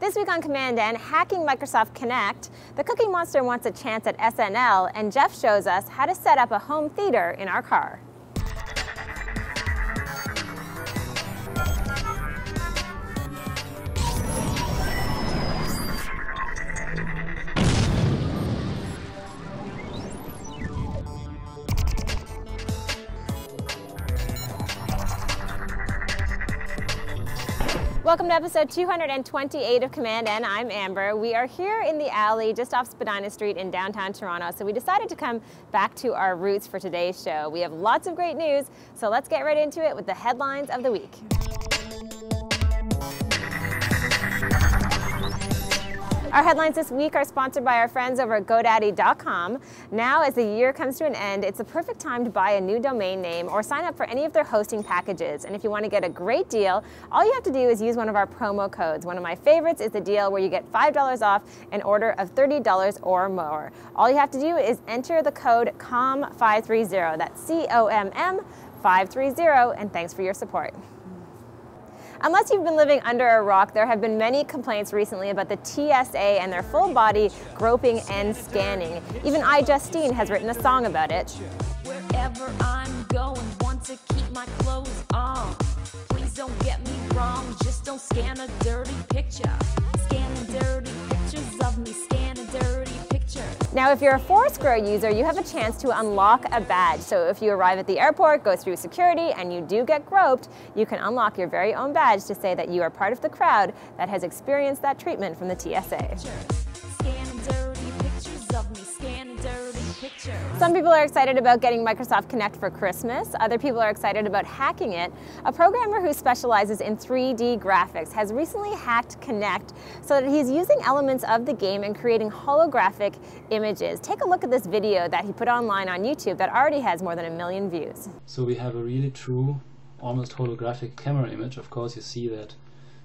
This week on commandN, hacking Microsoft Kinect, the Cookie Monster wants a chance at SNL, and Jeff shows us how to set up a home theater in our car. Welcome to episode 228 of commandN. I'm Amber. We are here in the alley just off Spadina Street in downtown Toronto, so we decided to come back to our roots for today's show. We have lots of great news, so let's get right into it with the headlines of the week. Our headlines this week are sponsored by our friends over at GoDaddy.com. Now, as the year comes to an end, it's a perfect time to buy a new domain name or sign up for any of their hosting packages. And if you want to get a great deal, all you have to do is use one of our promo codes. One of my favorites is the deal where you get $5 off an order of $30 or more. All you have to do is enter the code COMM530. That's COMM 530, and thanks for your support. Unless you've been living under a rock, there have been many complaints recently about the TSA and their full-body groping and scanning. Even iJustine has written a song about it. Wherever I'm going, want to keep my clothes on. Please don't get me wrong, just don't scan a dirty picture. Scanning dirty pictures of me, scanning dirty pictures. Now, if you're a Foursquare user, you have a chance to unlock a badge. So if you arrive at the airport, go through security, and you do get groped, you can unlock your very own badge to say that you are part of the crowd that has experienced that treatment from the TSA. Scanning dirty pictures of me, scanning dirty pictures. Some people are excited about getting Microsoft Kinect for Christmas. Other people are excited about hacking it. A programmer who specializes in 3D graphics has recently hacked Kinect so that he's using elements of the game and creating holographic images. Take a look at this video that he put online on YouTube that already has more than 1 million views. So we have a really true, almost holographic camera image. Of course, you see that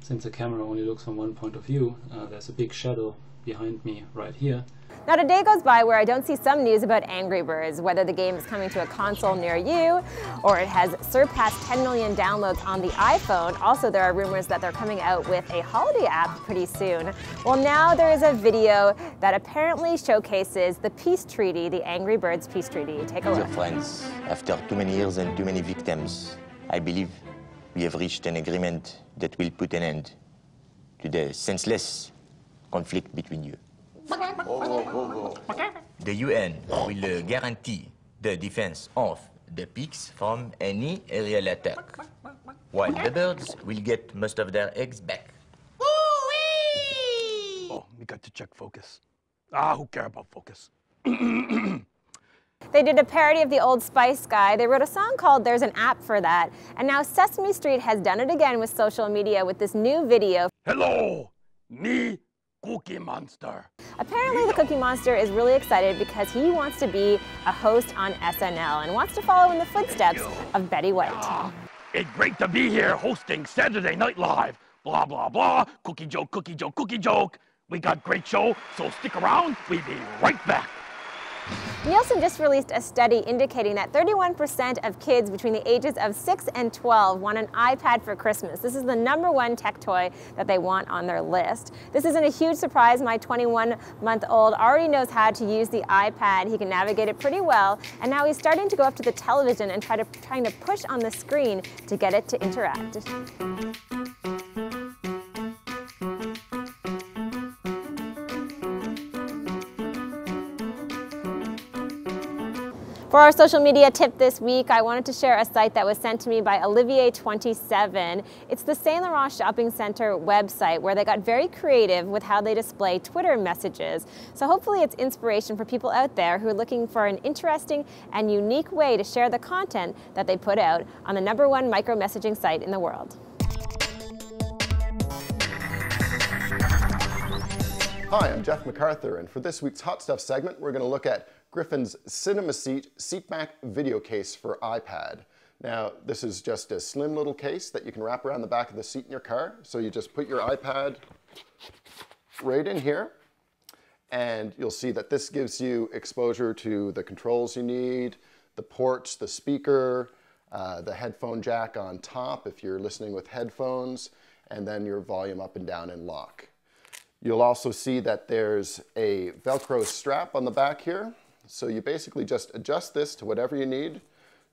since the camera only looks from one point of view, there's a big shadow behind me right here. Not a day goes by where I don't see some news about Angry Birds, whether the game is coming to a console near you or it has surpassed 10 million downloads on the iPhone. Also, there are rumors that they're coming out with a holiday app pretty soon. Well, now there is a video that apparently showcases the peace treaty, the Angry Birds peace treaty. Take a look. Dear friends, after too many years and too many victims, I believe we have reached an agreement that will put an end to the senseless conflict between you. The UN will guarantee the defense of the pigs from any aerial attack, while the birds will get most of their eggs back. Oh, we got to check focus. Who cares about focus? They did a parody of the Old Spice guy. They wrote a song called There's an App for That. And now Sesame Street has done it again with social media with this new video. Hello, me Cookie Monster. Apparently the Cookie Monster is really excited because he wants to be a host on SNL and wants to follow in the footsteps of Betty White. It's great to be here hosting Saturday Night Live. Blah, blah, blah. Cookie joke, cookie joke, cookie joke. We got great show, so stick around. We'll be right back. Nielsen just released a study indicating that 31% of kids between the ages of 6 and 12 want an iPad for Christmas. This is the #1 tech toy that they want on their list. This isn't a huge surprise. My 21-month-old already knows how to use the iPad. He can navigate it pretty well, and now he's starting to go up to the television and trying to push on the screen to get it to interact. For our social media tip this week, I wanted to share a site that was sent to me by Olivier27. It's the Saint Laurent Shopping Center website where they got very creative with how they display Twitter messages. So hopefully it's inspiration for people out there who are looking for an interesting and unique way to share the content that they put out on the #1 micro-messaging site in the world. Hi, I'm Jeff MacArthur, and for this week's Hot Stuff segment, we're going to look at Griffin's Cinema Seat Seatback Video Case for iPad. Now, this is just a slim little case that you can wrap around the back of the seat in your car. So you just put your iPad right in here, and you'll see that this gives you exposure to the controls you need, the ports, the speaker, the headphone jack on top if you're listening with headphones, and then your volume up and down and lock. You'll also see that there's a Velcro strap on the back here. So you basically just adjust this to whatever you need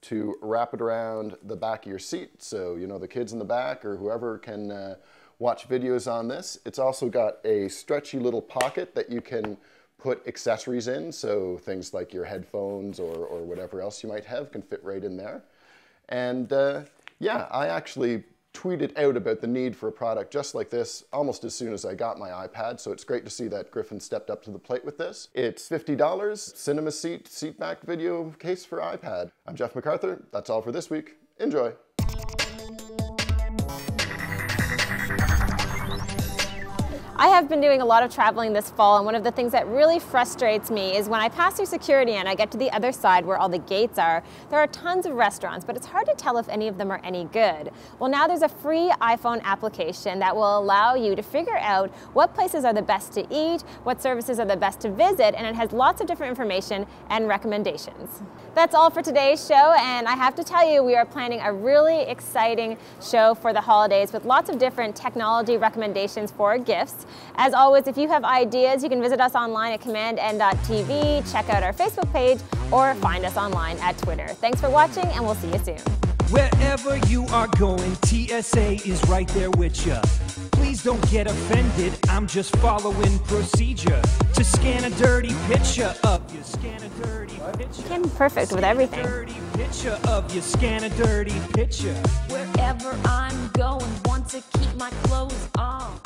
to wrap it around the back of your seat. So, you know, the kids in the back or whoever can watch videos on this. It's also got a stretchy little pocket that you can put accessories in. So things like your headphones or whatever else you might have can fit right in there. And yeah, I actually tweeted out about the need for a product just like this almost as soon as I got my iPad, so it's great to see that Griffin stepped up to the plate with this. It's $50, Cinema Seat seatback video case for iPad. I'm Jeff MacArthur. That's all for this week. Enjoy. I have been doing a lot of traveling this fall, and one of the things that really frustrates me is when I pass through security and I get to the other side where all the gates are, there are tons of restaurants, but it's hard to tell if any of them are any good. Well, now there's a free iPhone application that will allow you to figure out what places are the best to eat, what services are the best to visit, and it has lots of different information and recommendations. That's all for today's show, and I have to tell you, we are planning a really exciting show for the holidays with lots of different technology recommendations for gifts. As always, if you have ideas, you can visit us online at commandN.tv, check out our Facebook page, or find us online at Twitter. Thanks for watching, and we'll see you soon. Wherever you are going, TSA is right there with you. Please don't get offended, I'm just following procedure. To scan a dirty picture of you, scan a dirty picture. Came perfect with everything. Scan a dirty picture of you, scan a dirty picture. Wherever I'm going, want to keep my clothes on.